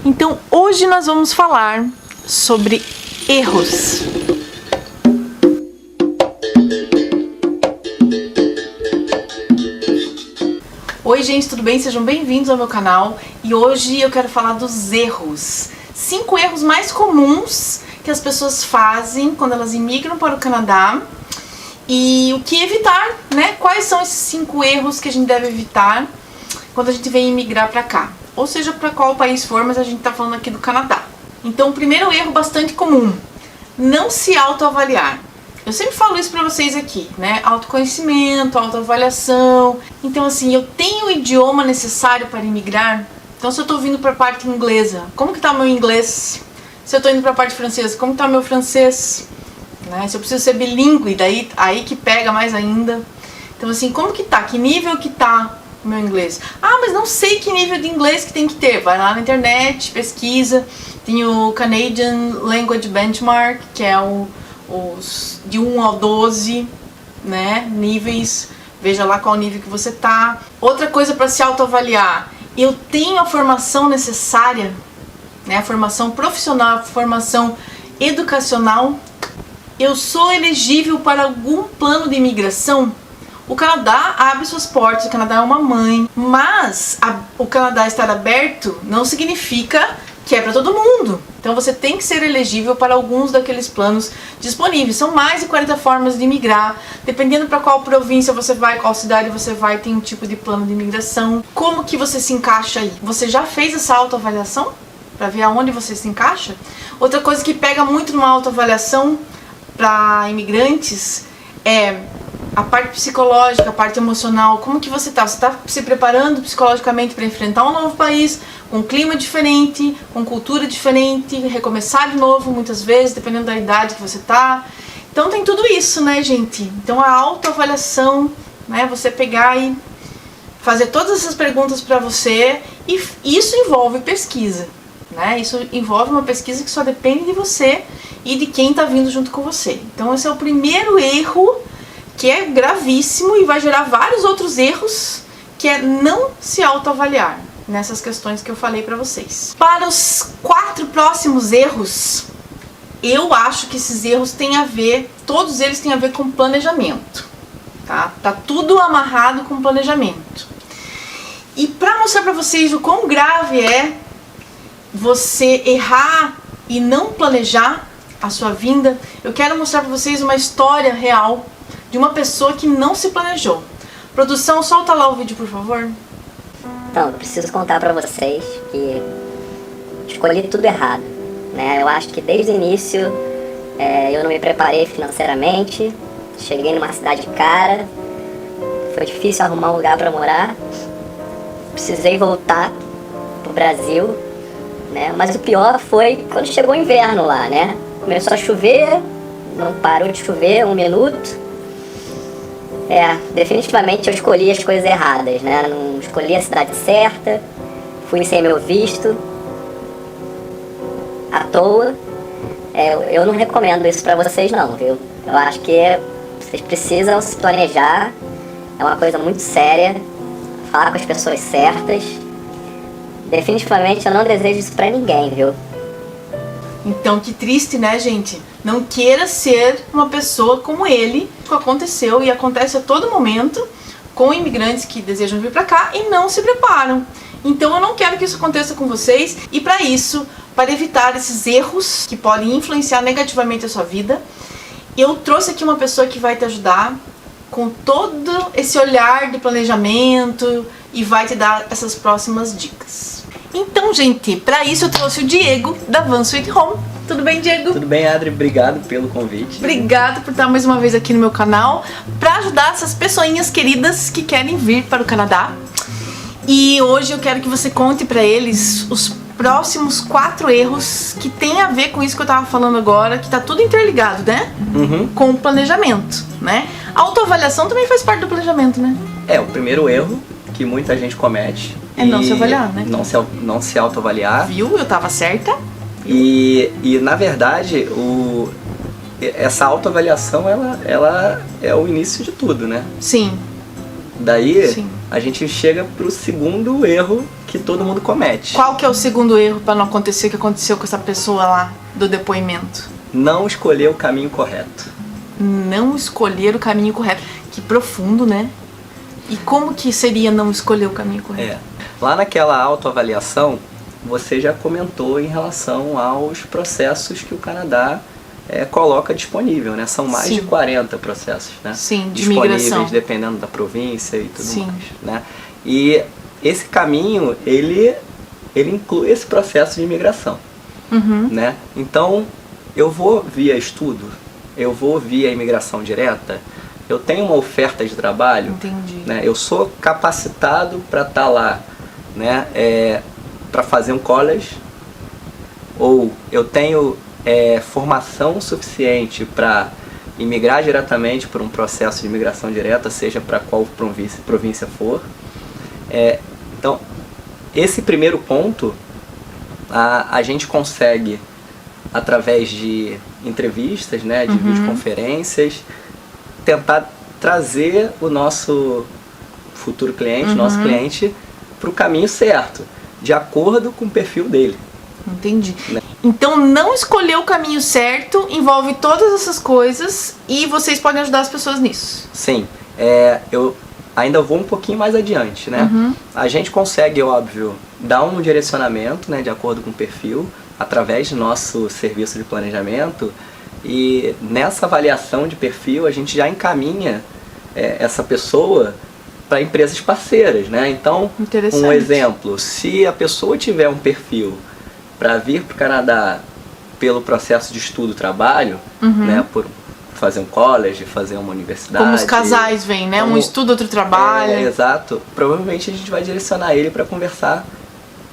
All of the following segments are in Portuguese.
Então hoje nós vamos falar sobre erros. Oi gente, tudo bem? Sejam bem-vindos ao meu canal e hoje eu quero falar dos erros. 5 erros mais comuns que as pessoas fazem quando elas imigram para o Canadá e o que evitar, né? Quais são esses 5 erros que a gente deve evitar quando a gente vem imigrar para cá? Ou seja, para qual país for, mas a gente tá falando aqui do Canadá. Então, o primeiro erro bastante comum, não se autoavaliar. Eu sempre falo isso pra vocês aqui, né? Autoconhecimento, autoavaliação. Então, assim, eu tenho o idioma necessário para imigrar? Então, se eu tô vindo pra parte inglesa, como que tá o meu inglês? Se eu tô indo pra parte francesa, como que tá o meu francês? Né? Se eu preciso ser bilíngue, daí aí que pega mais ainda. Então, assim, como que tá? Que nível que tá o meu inglês? Ah, mas não sei que nível de inglês que tem que ter. Vai lá na internet, pesquisa. Tem o Canadian Language Benchmark, que é os de 1 ao 12, né, níveis. Veja lá qual nível que você tá. Outra coisa para se autoavaliar. Eu tenho a formação necessária, né, a formação profissional, a formação educacional. Eu sou elegível para algum plano de imigração? O Canadá abre suas portas, o Canadá é uma mãe, mas o Canadá estar aberto não significa que é para todo mundo. Então você tem que ser elegível para alguns daqueles planos disponíveis. São mais de 40 formas de imigrar, dependendo para qual província você vai, qual cidade você vai, tem um tipo de plano de imigração. Como que você se encaixa aí? Você já fez essa autoavaliação para ver aonde você se encaixa? Outra coisa que pega muito numa autoavaliação para imigrantes é a parte psicológica, a parte emocional. Como que você tá? Você tá se preparando psicologicamente para enfrentar um novo país, com um clima diferente, com cultura diferente, recomeçar de novo muitas vezes, dependendo da idade que você tá. Então tem tudo isso, né, gente? Então a autoavaliação, né, você pegar e fazer todas essas perguntas para você, e isso envolve pesquisa, né? Isso envolve uma pesquisa que só depende de você e de quem tá vindo junto com você. Então esse é o primeiro erro, que é gravíssimo e vai gerar vários outros erros, que é não se autoavaliar nessas questões que eu falei pra vocês. Para os 4 próximos erros, eu acho que esses erros têm a ver, todos eles têm a ver com planejamento, tá? Tá tudo amarrado com planejamento. E pra mostrar pra vocês o quão grave é você errar e não planejar a sua vinda, eu quero mostrar pra vocês uma história real de uma pessoa que não se planejou. Produção, solta lá o vídeo, por favor. Então, eu preciso contar pra vocês que escolhi tudo errado, né? Eu acho que desde o início eu não me preparei financeiramente, cheguei numa cidade cara, foi difícil arrumar um lugar pra morar, precisei voltar pro Brasil, né? Mas o pior foi quando chegou o inverno lá, né? Começou a chover, não parou de chover 1 minuto. Definitivamente eu escolhi as coisas erradas, né? Não escolhi a cidade certa, fui sem meu visto, à toa. Eu não recomendo isso pra vocês não, viu? Eu acho que vocês precisam se planejar, é uma coisa muito séria, falar com as pessoas certas. Definitivamente eu não desejo isso pra ninguém, viu? Então, que triste, né, gente? Não queira ser uma pessoa como ele, que aconteceu e acontece a todo momento com imigrantes que desejam vir pra cá e não se preparam. Então, eu não quero que isso aconteça com vocês, e para isso, para evitar esses erros que podem influenciar negativamente a sua vida, eu trouxe aqui uma pessoa que vai te ajudar com todo esse olhar de planejamento e vai te dar essas próximas dicas. Então, gente, para isso eu trouxe o Diego, da Van Sweet Home. Tudo bem, Diego? Tudo bem, Adri. Obrigado pelo convite. Obrigada por estar mais uma vez aqui no meu canal para ajudar essas pessoinhas queridas que querem vir para o Canadá. E hoje eu quero que você conte para eles os próximos 4 erros que tem a ver com isso que eu tava falando agora, que tá tudo interligado, né? Com o planejamento, né? A autoavaliação também faz parte do planejamento, né? O primeiro erro que muita gente comete é não se avaliar, né? Não se autoavaliar. Viu? Eu tava certa. E na verdade, essa autoavaliação, ela é o início de tudo, né? Sim. Daí Sim. a gente chega pro segundo erro que todo mundo comete. Qual que é o segundo erro para não acontecer o que aconteceu com essa pessoa lá do depoimento? Não escolher o caminho correto. Não escolher o caminho correto. Que profundo, né? E como que seria não escolher o caminho correto? Lá naquela autoavaliação, você já comentou em relação aos processos que o Canadá coloca disponível, né? São mais Sim. de 40 processos, né? Sim, de disponíveis, imigração. dependendo da província e tudo Sim. mais, né? E esse caminho, ele inclui esse processo de imigração, Uhum. né? Então, eu vou via estudo, eu vou via imigração direta, eu tenho uma oferta de trabalho, Entendi. né? Eu sou capacitado para estar lá, né? Para fazer um college, ou eu tenho formação suficiente para imigrar diretamente por um processo de imigração direta, seja para qual província for. Então, esse primeiro ponto a gente consegue, através de entrevistas, né, de videoconferências, tentar trazer o nosso futuro cliente, nosso cliente, para o caminho certo, de acordo com o perfil dele. Entendi. Né? Então, não escolher o caminho certo envolve todas essas coisas e vocês podem ajudar as pessoas nisso. Sim, eu ainda vou um pouquinho mais adiante, né? A gente consegue, óbvio, dar um direcionamento, né, de acordo com o perfil, através do nosso serviço de planejamento, e nessa avaliação de perfil a gente já encaminha essa pessoa para empresas parceiras, né? Então, Interessante. um exemplo, se a pessoa tiver um perfil para vir para o Canadá pelo processo de estudo-trabalho, né, por fazer um college, fazer uma universidade. Como os casais vêm, né? Um estuda, outro trabalha. Exato. Provavelmente a gente vai direcionar ele para conversar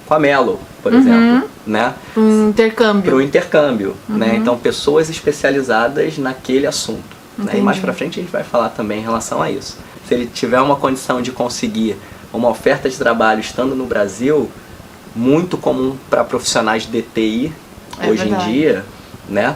com a Melo, por exemplo, né? Para um intercâmbio. Para o intercâmbio, né? Então, pessoas especializadas naquele assunto. Né? E mais para frente a gente vai falar também em relação a isso. Se ele tiver uma condição de conseguir uma oferta de trabalho estando no Brasil, muito comum para profissionais de TI hoje em dia, né?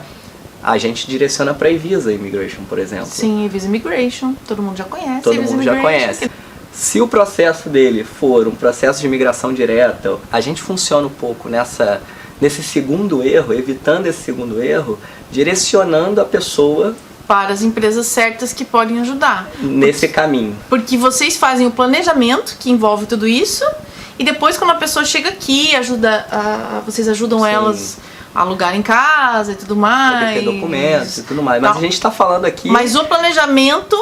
A gente direciona para Evisa Immigration, por exemplo. Sim, Visa Immigration. Todo mundo já conhece. Todo Visa mundo já Immigration. conhece. Se o processo dele for um processo de imigração direta, a gente funciona um pouco nesse segundo erro, evitando esse segundo erro, direcionando a pessoa Para as empresas certas que podem ajudar. nesse caminho. Porque vocês fazem o planejamento, que envolve tudo isso, e depois quando a pessoa chega aqui, vocês ajudam Sim. elas a alugar em casa e tudo mais. Ter documentos e tudo mais. Mas Não. a gente está falando aqui, Mas o planejamento,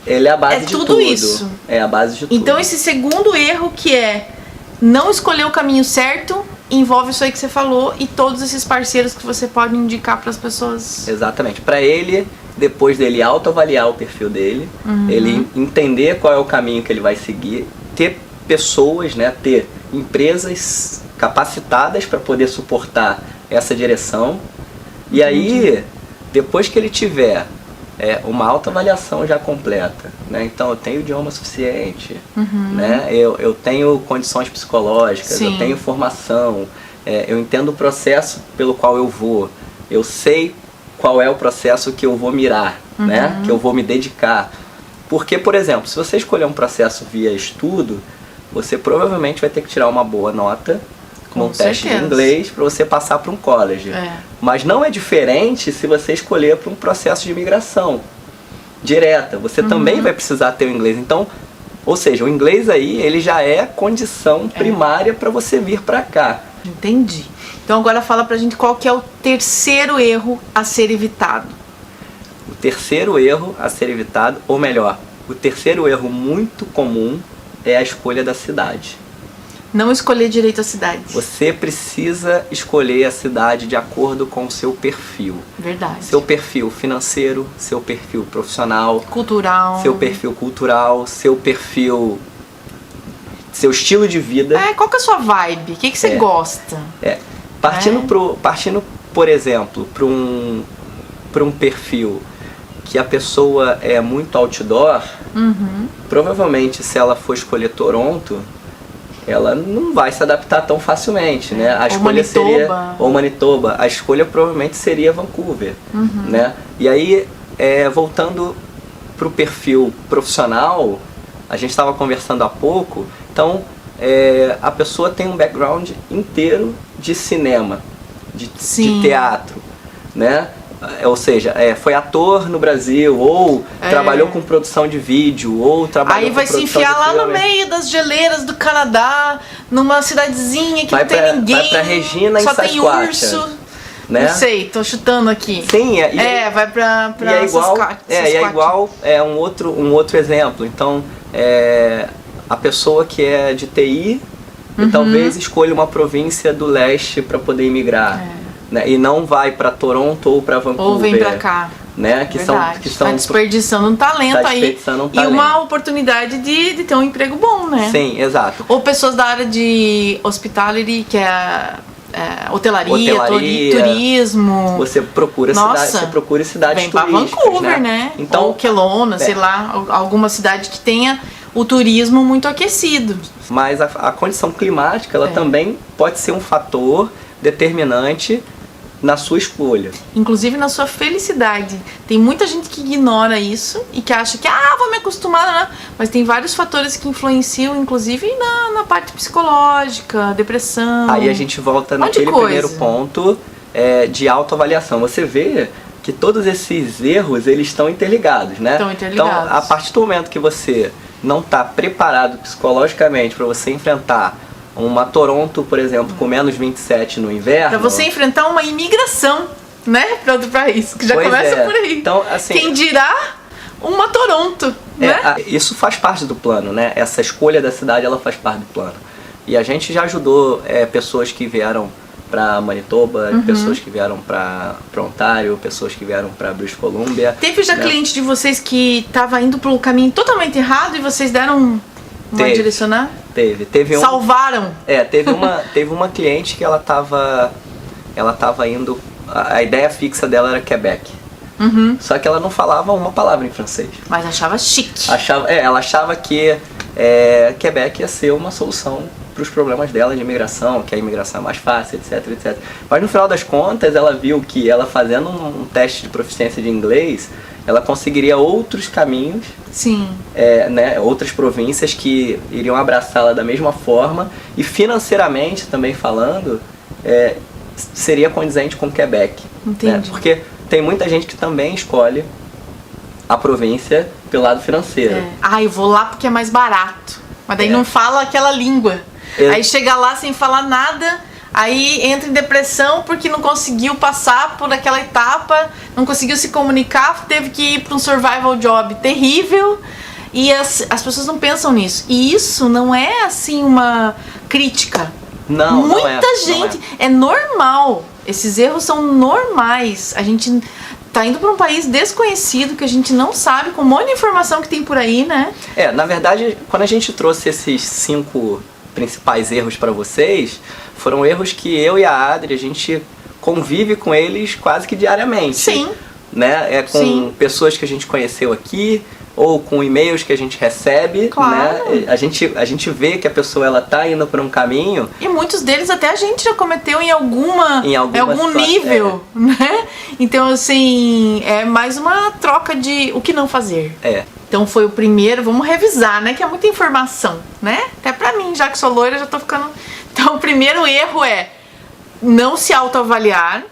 ele é a base é de tudo tudo. isso. É a base de tudo. então esse segundo erro que é não escolher o caminho certo, envolve isso aí que você falou e todos esses parceiros que você pode indicar para as pessoas. Exatamente. Para ele, depois dele autoavaliar o perfil dele, ele entender qual é o caminho que ele vai seguir, ter pessoas, né, ter empresas capacitadas para poder suportar essa direção. E aí, depois que ele tiver uma autoavaliação já completa, né? Então eu tenho idioma suficiente, né? Eu tenho condições psicológicas, Sim. eu tenho formação, eu entendo o processo pelo qual eu vou, eu sei qual é o processo que eu vou mirar, né? Que eu vou me dedicar. Porque, por exemplo, se você escolher um processo via estudo, você provavelmente vai ter que tirar uma boa nota Com num teste de certeza. inglês para você passar para um college. Mas não é diferente se você escolher para um processo de imigração direta. Você também vai precisar ter o inglês. Então, ou seja, o inglês aí, ele já é condição primária para você vir para cá. Entendi. Então agora fala pra gente qual que é o terceiro erro a ser evitado. O terceiro erro a ser evitado, ou melhor, o terceiro erro muito comum é a escolha da cidade. Não escolher direito a cidade. Você precisa escolher a cidade de acordo com o seu perfil. Verdade. Seu perfil financeiro, seu perfil profissional, Cultural. seu perfil cultural, seu perfil, seu estilo de vida. Qual que é a sua vibe? O que você gosta? Partindo, por exemplo, para um perfil que a pessoa é muito outdoor, provavelmente se ela for escolher Toronto, ela não vai se adaptar tão facilmente, né? A escolha seria ou Manitoba, a escolha provavelmente seria Vancouver, né? E aí, voltando para o perfil profissional, a gente estava conversando há pouco, então a pessoa tem um background inteiro de cinema, de teatro, né? Ou seja, foi ator no Brasil, ou trabalhou com produção de vídeo, ou trabalhou aí com vai se enfiar lá no meio das geleiras do Canadá, numa cidadezinha que não tem ninguém, vai pra Regina, só em tem urso, né? Não sei, tô chutando aqui. Sim, vai pra é igual um outro exemplo. Então, a pessoa que é de TI e talvez escolha uma província do leste para poder imigrar. Né? E não vai para Toronto ou para Vancouver. Ou vem para cá. Né? Que tá desperdiçando um talento aí. E uma oportunidade de ter um emprego bom, né? Sim, exato. Ou pessoas da área de hospitality, que é hotelaria, turismo. Você procura cidades vem turísticas, pra Vancouver, né? Então, ou Kelowna, sei lá, alguma cidade que tenha o turismo muito aquecido. Mas a condição climática, ela também pode ser um fator determinante na sua escolha. Inclusive na sua felicidade. Tem muita gente que ignora isso e que acha que, vou me acostumar, né? Mas tem vários fatores que influenciam, inclusive na parte psicológica, depressão. Aí a gente volta naquele primeiro ponto de autoavaliação. Você vê que todos esses erros, eles estão interligados, né? Estão interligados. Então, a partir do momento que você não está preparado psicologicamente para você enfrentar uma Toronto, por exemplo, com menos 27 no inverno. Pra você enfrentar uma imigração, né? Pra outro país, que já começa por aí. Então, assim, quem dirá uma Toronto, né? Isso faz parte do plano, né? Essa escolha da cidade, ela faz parte do plano. E a gente já ajudou pessoas que vieram para Manitoba, pessoas que vieram para Ontário, pessoas que vieram para British Columbia. Teve já cliente de vocês que estava indo pro caminho totalmente errado e vocês deram uma direcionar? Teve salvaram? Teve uma cliente que ela tava indo, a ideia fixa dela era Quebec. Só que ela não falava uma palavra em francês. Mas achava chique. Ela achava que Quebec ia ser uma solução para os problemas dela de imigração, que a imigração é mais fácil, etc, etc. Mas no final das contas, ela viu que ela fazendo um teste de proficiência de inglês, ela conseguiria outros caminhos, sim, né, outras províncias que iriam abraçá-la da mesma forma e financeiramente também falando, seria condizente com Quebec. Entendi. Né? Porque tem muita gente que também escolhe a província pelo lado financeiro. Eu vou lá porque é mais barato. Mas daí não fala aquela língua. Aí chega lá sem falar nada, aí entra em depressão porque não conseguiu passar por aquela etapa, não conseguiu se comunicar, teve que ir para um survival job terrível. E as pessoas não pensam nisso. E isso não é assim uma crítica. Não, Muita gente. É normal. Esses erros são normais. A gente tá indo para um país desconhecido que a gente não sabe, com um monte de informação que tem por aí, né? Na verdade, quando a gente trouxe esses 5 principais erros para vocês, foram erros que eu e a Adri, a gente convive com eles quase que diariamente. Sim. Né? Com pessoas que a gente conheceu aqui, ou com e-mails que a gente recebe, claro, né? A gente vê que a pessoa ela tá indo por um caminho. E muitos deles até a gente já cometeu em algum nível, né? Então, assim, é mais uma troca de o que não fazer. Então foi o primeiro, vamos revisar, né? Que é muita informação, né? Até pra mim, já que sou loira, já tô ficando... Então o primeiro erro é não se autoavaliar.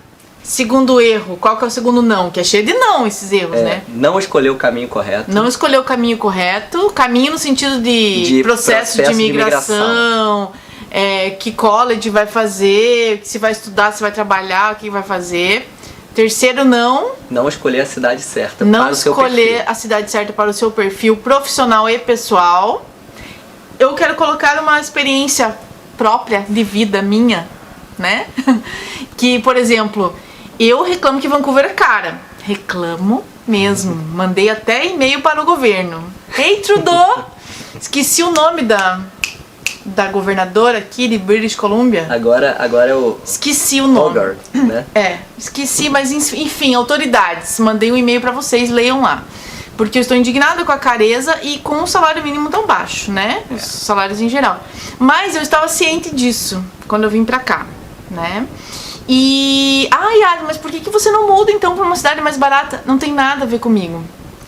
Segundo erro, qual que é o segundo não? Que é cheio de não esses erros, né? Não escolher o caminho correto. Não escolher o caminho correto. Caminho no sentido de processo de imigração. Que college vai fazer, se vai estudar, se vai trabalhar, o que vai fazer. Terceiro, não escolher a cidade certa para o seu perfil. Não escolher a cidade certa para o seu perfil profissional e pessoal. Eu quero colocar uma experiência própria de vida minha, né? Que, por exemplo, eu reclamo que Vancouver é cara. Reclamo mesmo. Mandei até e-mail para o governo. Ei, Trudeau! Esqueci o nome da governadora aqui de British Columbia. Agora é o... Esqueci o nome. Hogarth, né? Esqueci, mas enfim, autoridades. Mandei um e-mail pra vocês, leiam lá. Porque eu estou indignada com a careza e com o salário mínimo tão baixo, né? Os salários em geral. Mas eu estava ciente disso quando eu vim pra cá, né? E... mas por que você não muda então pra uma cidade mais barata? Não tem nada a ver comigo.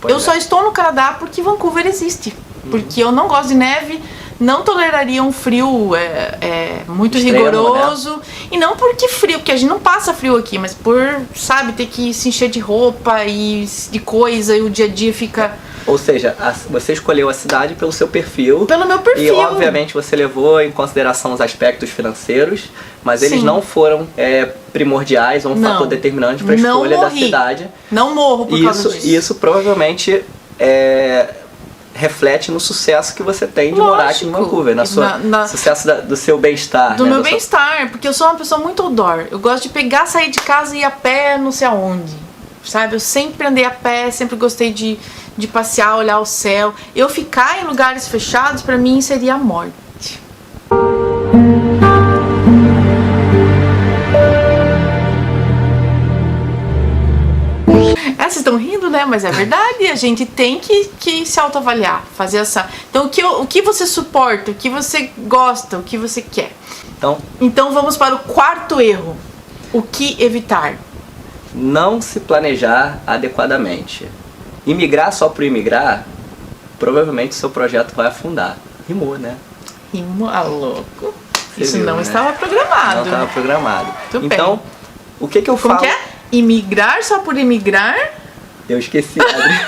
Eu só estou no Canadá porque Vancouver existe. Porque eu não gosto de neve, não toleraria um frio muito Extremo, rigoroso. Né? E não porque frio, porque a gente não passa frio aqui, mas por, sabe, ter que se encher de roupa e de coisa e o dia a dia fica... Ou seja, você escolheu a cidade pelo seu perfil. Pelo meu perfil. E obviamente você levou em consideração os aspectos financeiros, mas eles Sim. não foram primordiais ou um fator determinante para a escolha da cidade. Não morro por causa disso. E isso provavelmente reflete no sucesso que você tem de morar aqui em Vancouver, sucesso do seu bem-estar. Do meu bem-estar, porque eu sou uma pessoa muito outdoor. Eu gosto de pegar, sair de casa e ir a pé não sei aonde, sabe? Eu sempre andei a pé, sempre gostei de passear, olhar o céu. Eu ficar em lugares fechados, pra mim, seria a morte. Vocês estão rindo, né? Mas é verdade, a gente tem que se autoavaliar, fazer essa... Então, o que você suporta, o que você gosta, o que você quer. Então vamos para o quarto erro. O que evitar? Não se planejar adequadamente. Imigrar só por imigrar, provavelmente o seu projeto vai afundar. Rimou, né? Rimou, louco. Você Isso viu, não né? estava programado. Não estava programado. Tudo então, bem. O que eu Como falo... que é? Imigrar só por imigrar? Eu esqueci, Adri.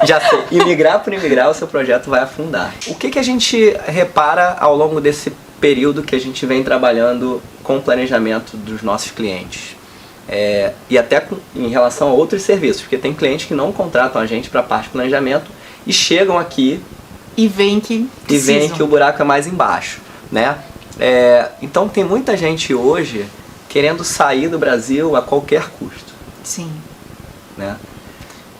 Já sei, imigrar por imigrar, o seu projeto vai afundar. O que a gente repara ao longo desse período que a gente vem trabalhando com o planejamento dos nossos clientes? E até em relação a outros serviços, porque tem clientes que não contratam a gente para a parte de planejamento e chegam aqui e veem que o buraco é mais embaixo, né? Então tem muita gente hoje querendo sair do Brasil a qualquer custo. Sim. Né?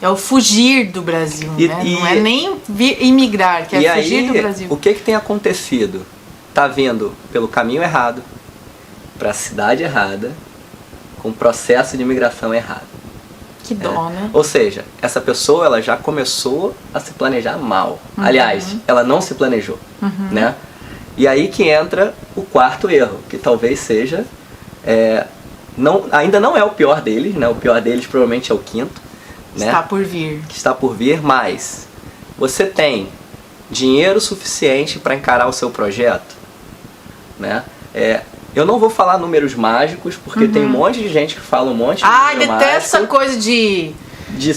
É o fugir do Brasil, né? Não é nem imigrar, que é fugir do Brasil. O que tem acontecido? Tá vindo pelo caminho errado, para a cidade errada, com o processo de imigração errado. Que dó, né? Ou seja, essa pessoa ela já começou a se planejar mal. Aliás, ela não se planejou, né? E aí que entra o quarto erro, que talvez seja... ainda não é o pior deles, né? O pior deles provavelmente é o quinto. Né? Está por vir. Que está por vir, mas você tem dinheiro suficiente para encarar o seu projeto? Né? Eu não vou falar números mágicos, porque tem um monte de gente que fala um monte de número detesto mágico. essa coisa de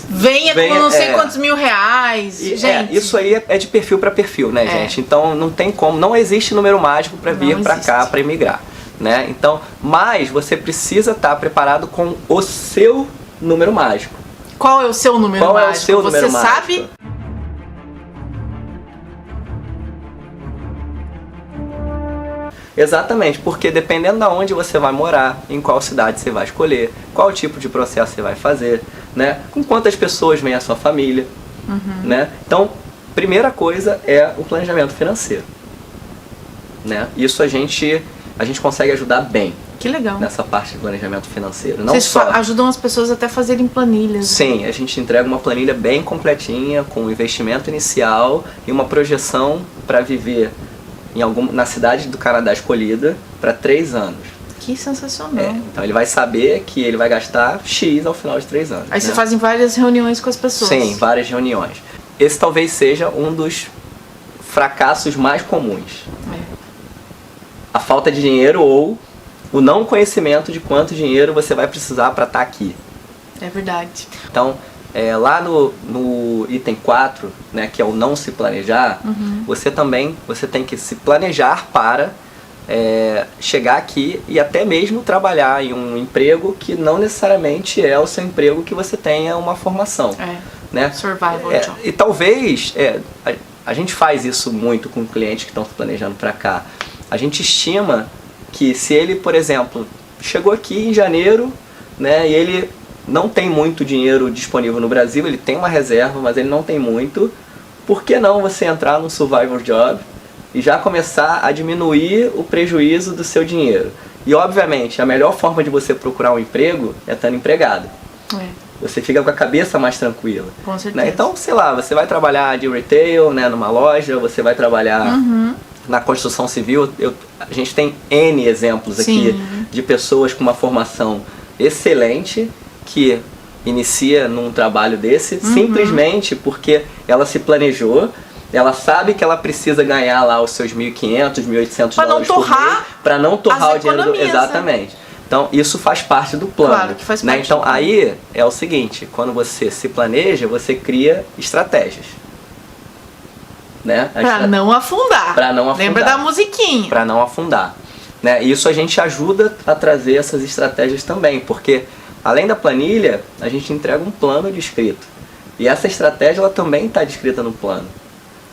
venha com não sei quantos mil reais. Gente. Isso aí é de perfil para perfil, né, gente? Então não tem como, não existe número mágico para vir para cá, para imigrar. Né? Então, mas você precisa estar preparado com o seu número mágico. Qual é o seu número mágico? Qual é o seu número mágico? Você sabe? Exatamente, porque dependendo de onde você vai morar, em qual cidade você vai escolher, qual tipo de processo você vai fazer, né? Com quantas pessoas vem a sua família, né? Então, primeira coisa é o planejamento financeiro, né? Isso a gente consegue ajudar bem. Que legal. Nessa parte de planejamento financeiro. Não Vocês só ajudam as pessoas até a fazerem planilhas. Sim, a gente entrega uma planilha bem completinha, com um investimento inicial e uma projeção para viver na cidade do Canadá escolhida para 3 anos. Que sensacional. Então ele vai saber que ele vai gastar X ao final de 3 anos. Aí você fazem várias reuniões com as pessoas. Sim, várias reuniões. Esse talvez seja um dos fracassos mais comuns. A falta de dinheiro ou o não conhecimento de quanto dinheiro você vai precisar para estar aqui. É verdade. Então, lá no item 4, né, que é o não se planejar, você tem que se planejar para chegar aqui e até mesmo trabalhar em um emprego que não necessariamente é o seu emprego que você tenha uma formação. Né? Survival job. E talvez, a gente faz isso muito com clientes que estão se planejando para cá. A gente estima que se ele, por exemplo, chegou aqui em janeiro, né, e ele não tem muito dinheiro disponível no Brasil, ele tem uma reserva, mas ele não tem muito, por que não você entrar num survival job e já começar a diminuir o prejuízo do seu dinheiro? E obviamente, a melhor forma de você procurar um emprego é estando empregado. Você fica com a cabeça mais tranquila. Com certeza. Né? Então, sei lá, você vai trabalhar de retail, né, numa loja, você vai trabalhar na construção civil. A gente tem N exemplos aqui de pessoas com uma formação excelente que inicia num trabalho desse simplesmente porque ela se planejou, ela sabe que ela precisa ganhar lá os seus 1.500, 1.800 dólares por mês para não torrar o dinheiro exatamente. Então, isso faz parte do plano. Claro que faz parte, né? Então, aí é o seguinte, quando você se planeja, você cria estratégias. Né? Pra não afundar. Pra não afundar. Lembra da musiquinha. Para não afundar. Né? Isso a gente ajuda a trazer essas estratégias também, porque além da planilha, a gente entrega um plano descrito. E essa estratégia ela também está descrita no plano.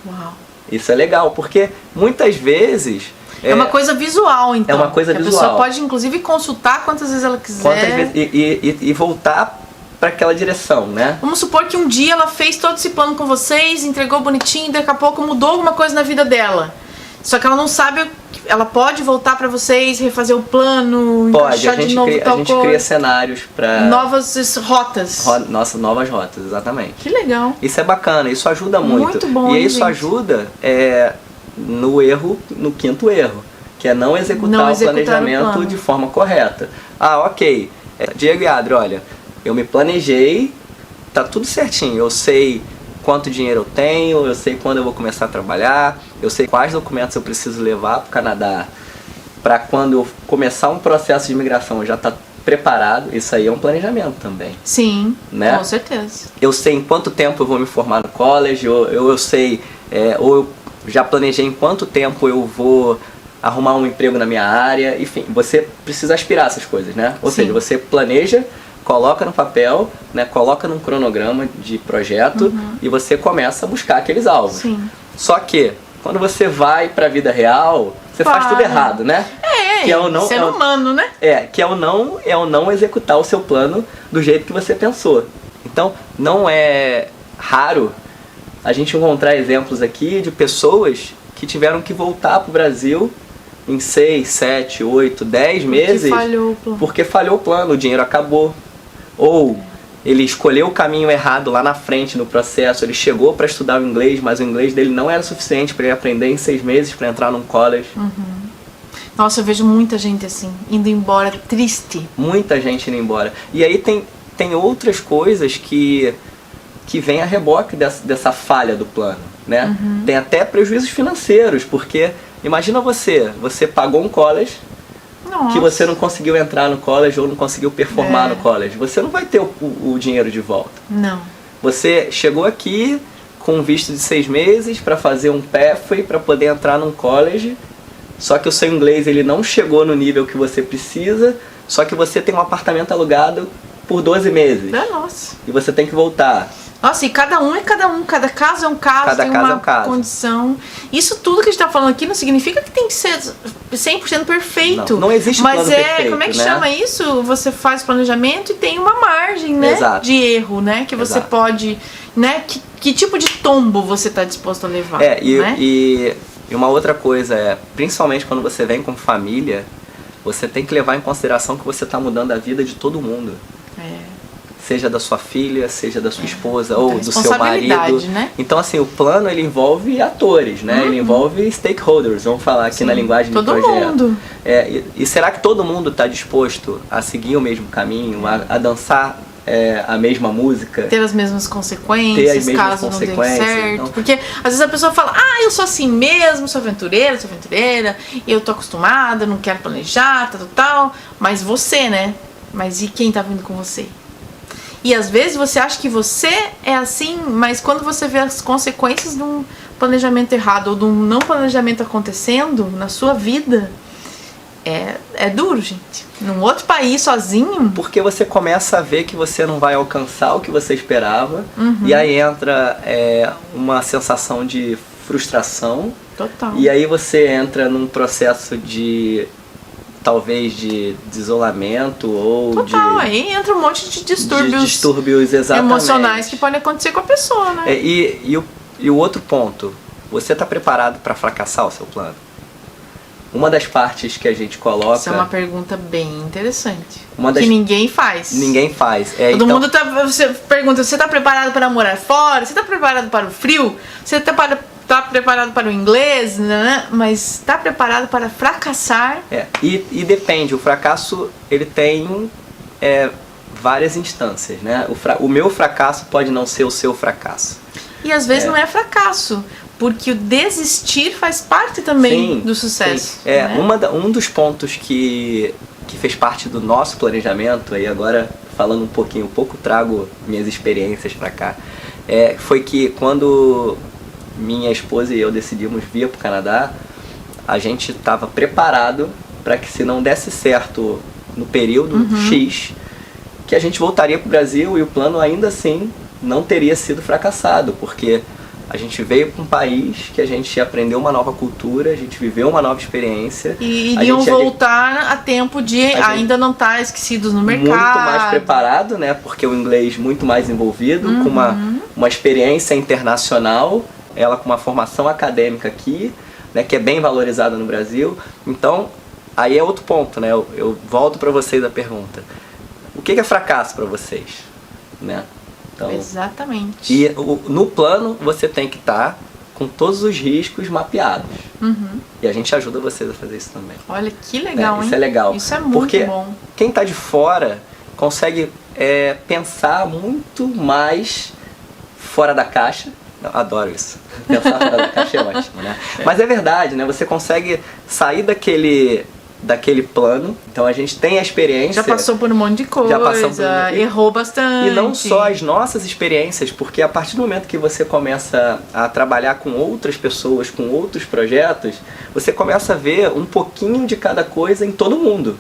Uau. Isso é legal, porque muitas vezes... É uma coisa visual, então. É uma coisa que visual. A pessoa pode, inclusive, consultar quantas vezes ela quiser. Quantas vezes, e voltar para aquela direção, né? Vamos supor que um dia ela fez todo esse plano com vocês, entregou bonitinho, e daqui a pouco mudou alguma coisa na vida dela. Só que ela não sabe, ela pode voltar para vocês, refazer o plano, encaixar de novo tal coisa. A gente cria cenários para... Novas rotas. Novas rotas, exatamente. Que legal. Isso é bacana, isso ajuda muito. Muito bom, e isso gente. ajuda no 5º erro, que é não executar o planejamento de forma correta. Ah, ok. Diego e Adri, olha, eu me planejei, tá tudo certinho, eu sei quanto dinheiro eu tenho, eu sei quando eu vou começar a trabalhar, eu sei quais documentos eu preciso levar para o Canadá para quando eu começar um processo de imigração eu já tá preparado. Isso aí é um planejamento também. Sim, né? Com certeza. Eu sei em quanto tempo eu vou me formar no college, eu sei, ou eu já planejei em quanto tempo eu vou arrumar um emprego na minha área, enfim, você precisa aspirar essas coisas, né? Ou seja, você planeja, coloca no papel, né? Coloca num cronograma de projeto e você começa a buscar aqueles alvos. Sim. Só que, quando você vai para a vida real, você faz tudo errado, né? Que é o não, ser humano, né? Que é o não executar o seu plano do jeito que você pensou. Então, não é raro a gente encontrar exemplos aqui de pessoas que tiveram que voltar para o Brasil em 6, 7, 8, 10 meses porque falhou o plano, o dinheiro acabou. Ou ele escolheu o caminho errado lá na frente no processo, ele chegou para estudar o inglês, mas o inglês dele não era suficiente para ele aprender em 6 meses para entrar num college. Nossa, eu vejo muita gente assim, indo embora triste. Muita gente indo embora. E aí tem outras coisas que vem a reboque dessa falha do plano, né? Tem até prejuízos financeiros, porque imagina você pagou um college, que você não conseguiu entrar no college ou não conseguiu performar no college. Você não vai ter o dinheiro de volta. Não. Você chegou aqui com um visto de 6 meses para fazer um pathway para poder entrar num college, só que o seu inglês ele não chegou no nível que você precisa, só que você tem um apartamento alugado por 12 meses. Nossa. E você tem que voltar. Nossa, e cada um é cada um, cada caso é um caso, tem uma condição. Isso tudo que a gente tá falando aqui não significa que tem que ser 100% perfeito. Não existe plano perfeito, como é que né? chama isso? Você faz planejamento e tem uma margem, né? Exato. De erro, né? Que você pode, né? Que tipo de tombo você tá disposto a levar, né? E uma outra coisa principalmente quando você vem com família, você tem que levar em consideração que você tá mudando a vida de todo mundo. Seja da sua filha, seja da sua esposa ou do seu marido. Né? Então, assim, o plano ele envolve atores, né? Ele envolve stakeholders, vamos falar aqui na linguagem do projeto. Todo mundo. E será que todo mundo está disposto a seguir o mesmo caminho, a dançar a mesma música? Ter as mesmas consequências, caso não dê certo. Então, porque às vezes a pessoa fala, eu sou assim mesmo, sou aventureira, eu tô acostumada, não quero planejar, tal. Mas você, né? Mas e quem tá vindo com você? E às vezes você acha que você é assim, mas quando você vê as consequências de um planejamento errado ou de um não planejamento acontecendo na sua vida, é duro, gente. Num outro país, sozinho. Porque você começa a ver que você não vai alcançar o que você esperava, e aí entra uma sensação de frustração. Total. E aí você entra num processo talvez de isolamento ou aí entra um monte de distúrbios exatamente. Emocionais que podem acontecer com a pessoa, né? E o outro ponto, você está preparado para fracassar o seu plano? Uma das partes que a gente coloca... Isso é uma pergunta bem interessante. Que ninguém faz. Ninguém faz. Todo mundo você pergunta, você está preparado para morar fora? Você está preparado para o frio? Você está preparado para o inglês, né? Mas está preparado para fracassar? E depende, o fracasso ele tem várias instâncias, né? O meu fracasso pode não ser o seu fracasso. E às vezes não é fracasso, porque o desistir faz parte também do sucesso. Sim. Né? Um dos pontos que fez parte do nosso planejamento, aí agora falando um pouco trago minhas experiências para cá, foi que quando minha esposa e eu decidimos vir para o Canadá, a gente estava preparado para que, se não desse certo no período X, que a gente voltaria para o Brasil, e o plano ainda assim não teria sido fracassado, porque a gente veio para um país que a gente aprendeu uma nova cultura, a gente viveu uma nova experiência. E iriam voltar a tempo de ainda não estar esquecidos no mercado. Muito mais preparado, né? Porque o inglês muito mais envolvido, com uma experiência internacional, ela com uma formação acadêmica aqui, né, que é bem valorizada no Brasil. Então, aí é outro ponto, né? Eu volto para vocês a pergunta. O que é fracasso para vocês? Né? Então, exatamente. E no plano você tem que estar com todos os riscos mapeados. E a gente ajuda vocês a fazer isso também. Olha que legal, hein? Isso é legal. Isso é muito porque bom. Quem está de fora consegue pensar muito mais fora da caixa. Eu adoro isso. Pensar fora da caixa é ótimo, né? Mas é verdade, né? Você consegue sair daquele plano. Então a gente tem a experiência. Já passou por um monte de coisa, errou bastante. E não só as nossas experiências, porque a partir do momento que você começa a trabalhar com outras pessoas, com outros projetos, você começa a ver um pouquinho de cada coisa em todo mundo.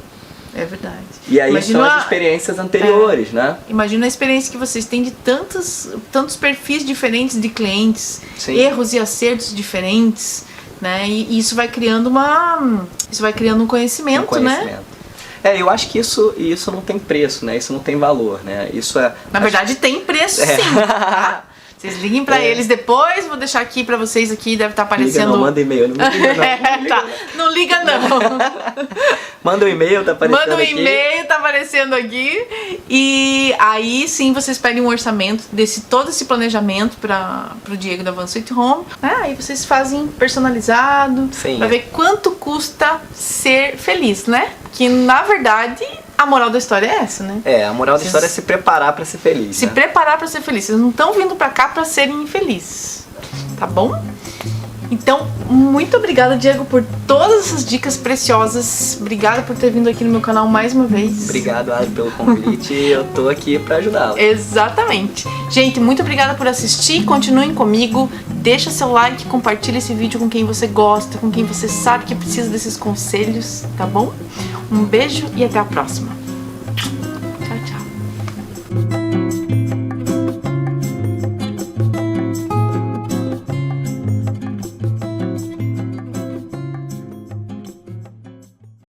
É verdade. E aí são as experiências anteriores, né? Imagina a experiência que vocês têm de tantos perfis diferentes de clientes, erros e acertos diferentes, né? E isso vai criando um conhecimento, né? Eu acho que isso não tem preço, né? Isso não tem valor, né? Isso na verdade tem preço, sim. Tá? Vocês liguem pra eles depois, vou deixar aqui pra vocês aqui, deve estar aparecendo... Liga não, manda e-mail, não liga não. Tá, não liga não. Manda um e-mail, tá aparecendo aqui. Manda um e-mail, tá aparecendo aqui. E aí sim vocês pedem um orçamento todo esse planejamento pro Diego da Van Sweet Home. Aí vocês fazem personalizado, pra ver quanto custa ser feliz, né? Que na verdade... A moral da história é essa, né? A moral da história é se preparar pra ser feliz. Se preparar pra ser feliz. Vocês não estão vindo pra cá pra serem infelizes. Tá bom? Então, muito obrigada, Diego, por todas essas dicas preciosas. Obrigada por ter vindo aqui no meu canal mais uma vez. Obrigado, Ari, pelo convite. Eu tô aqui pra ajudá-lo. Exatamente. Gente, muito obrigada por assistir. Continuem comigo. Deixa seu like, compartilha esse vídeo com quem você gosta, com quem você sabe que precisa desses conselhos, tá bom? Um beijo e até a próxima.